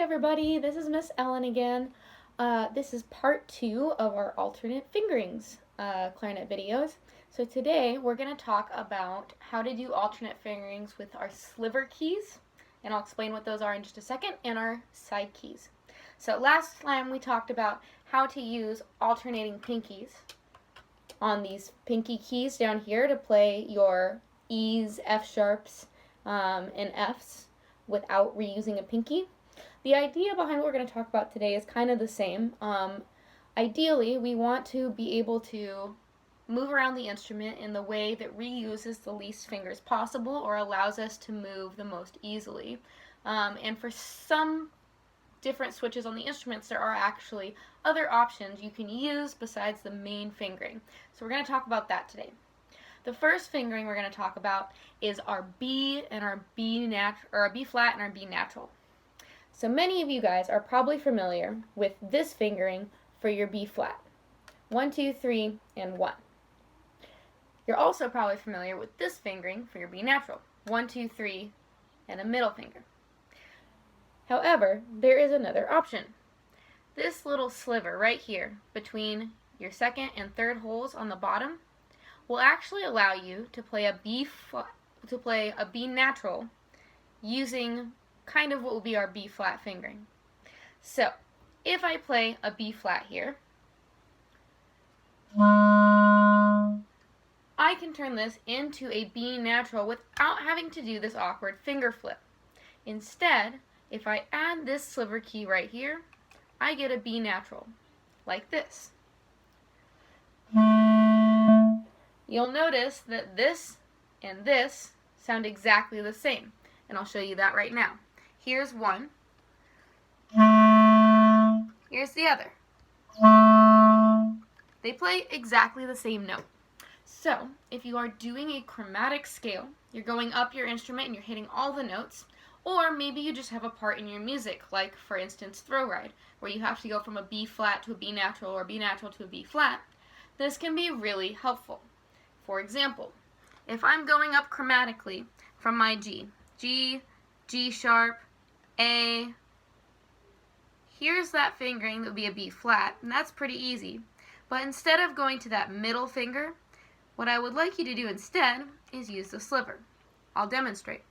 everybody, this is Miss Ellen again. This is part 2 of our alternate fingerings clarinet videos. So today we're going to talk about how to do alternate fingerings with our sliver keys, and I'll explain what those are in just a second, and our side keys. So last time we talked about how to use alternating pinkies on these pinky keys down here to play your E's, F sharps, and F's without reusing a pinky. The idea behind what we're going to talk about today is kind of the same. Ideally, we want to be able to move around the instrument in the way that reuses the least fingers possible or allows us to move the most easily. And for some different switches on the instruments, there are actually other options you can use besides the main fingering. So we're going to talk about that today. The first fingering we're going to talk about is our B and our B flat and our B natural. So many of you guys are probably familiar with this fingering for your B flat. 1, 2, 3, and 1. You're also probably familiar with this fingering for your B natural. 1, 2, 3, and a middle finger. However, there is another option. This little sliver right here between your second and third holes on the bottom will actually allow you to play a B natural using kind of what will be our B flat fingering. So, if I play a B flat here, I can turn this into a B natural without having to do this awkward finger flip. Instead, if I add this sliver key right here, I get a B natural, like this. You'll notice that this and this sound exactly the same, and I'll show you that right now. Here's one. Here's the other. They play exactly the same note. So, if you are doing a chromatic scale, you're going up your instrument and you're hitting all the notes, or maybe you just have a part in your music, like, for instance, Throw Ride, where you have to go from a B flat to a B natural or B natural to a B flat, this can be really helpful. For example, if I'm going up chromatically from my G, G sharp, A, here's that fingering that would be a B flat, and that's pretty easy. But instead of going to that middle finger, what I would like you to do instead is use the sliver. I'll demonstrate.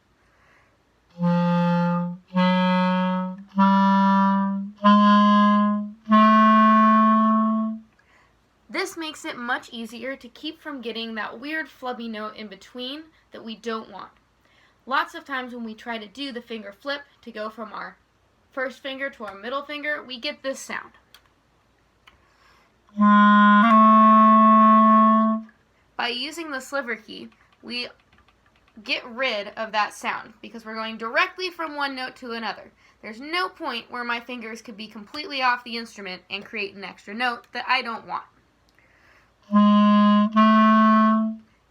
This makes it much easier to keep from getting that weird flubby note in between that we don't want. Lots of times when we try to do the finger flip to go from our first finger to our middle finger, we get this sound. By using the sliver key, we get rid of that sound because we're going directly from one note to another. There's no point where my fingers could be completely off the instrument and create an extra note that I don't want.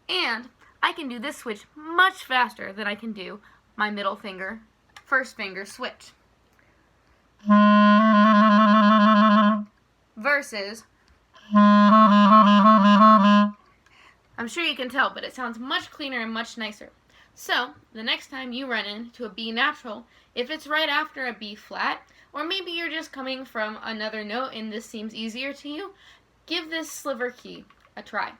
And I can do this switch much faster than I can do my middle finger, first finger switch. Versus, I'm sure you can tell, but it sounds much cleaner and much nicer. So, the next time you run into a B natural, if it's right after a B flat, or maybe you're just coming from another note and this seems easier to you, give this sliver key a try.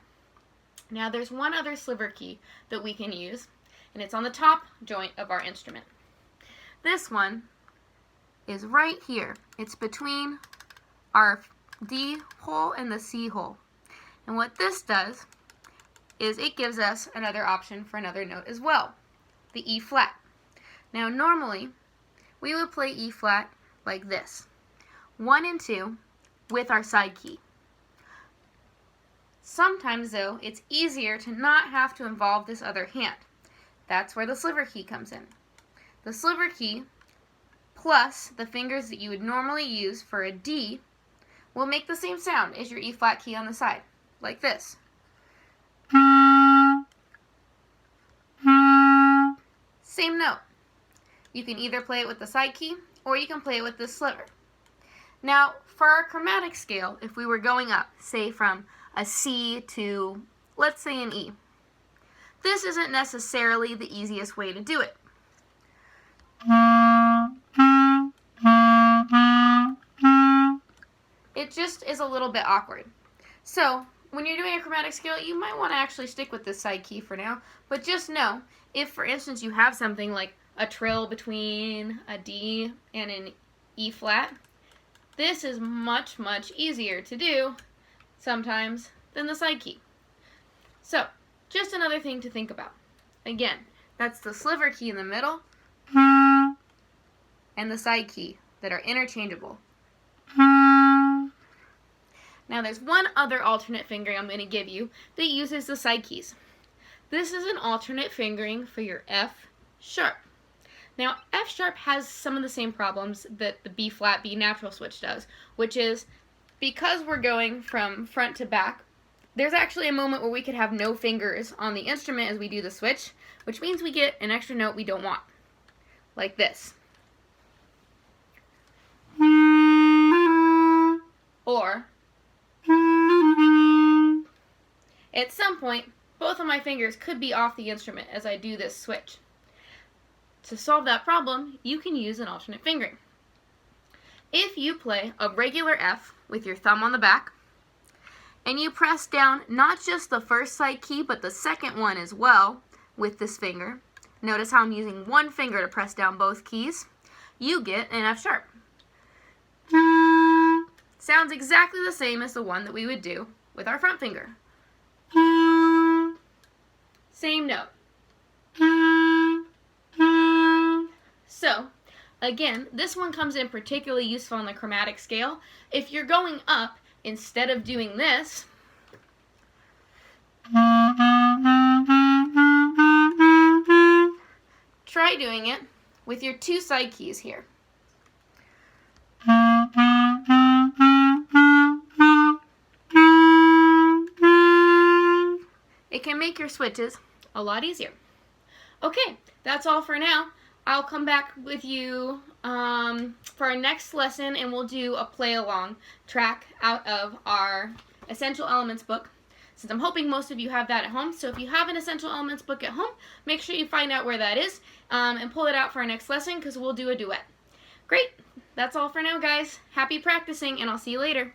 Now there's one other sliver key that we can use, and it's on the top joint of our instrument. This one is right here. It's between our D hole and the C hole. And what this does is it gives us another option for another note as well, the E flat. Now normally, we would play E flat like this, 1 and 2 with our side key. Sometimes though, it's easier to not have to involve this other hand. That's where the sliver key comes in. The sliver key plus the fingers that you would normally use for a D will make the same sound as your E flat key on the side, like this. Same note. You can either play it with the side key or you can play it with this sliver. Now, for our chromatic scale, if we were going up, say from a C to, let's say, an E, this isn't necessarily the easiest way to do it. it just is a little bit awkward. So when you're doing a chromatic scale, you might want to actually stick with this side key for now, but just know, if for instance you have something like a trill between a D and an E flat, this is much, much easier to do sometimes than the side key. So, just another thing to think about. Again, that's the sliver key in the middle and the side key that are interchangeable. Now there's one other alternate fingering I'm going to give you that uses the side keys. This is an alternate fingering for your F sharp. Now F sharp has some of the same problems that the B flat B natural switch does, which is because we're going from front to back, there's actually a moment where we could have no fingers on the instrument as we do the switch, which means we get an extra note we don't want, like this. Or, at some point, both of my fingers could be off the instrument as I do this switch. To solve that problem, you can use an alternate fingering. If you play a regular F with your thumb on the back, and you press down not just the first side key, but the second one as well with this finger, notice how I'm using one finger to press down both keys, you get an F sharp. Sounds exactly the same as the one that we would do with our front finger. Same note. So, again, this one comes in particularly useful on the chromatic scale. If you're going up, instead of doing this, try doing it with your two side keys here. It can make your switches a lot easier. Okay, that's all for now. I'll come back with you for our next lesson, and we'll do a play-along track out of our Essential Elements book, since I'm hoping most of you have that at home. So if you have an Essential Elements book at home, make sure you find out where that is and pull it out for our next lesson, because we'll do a duet. Great, that's all for now, guys. Happy practicing, and I'll see you later.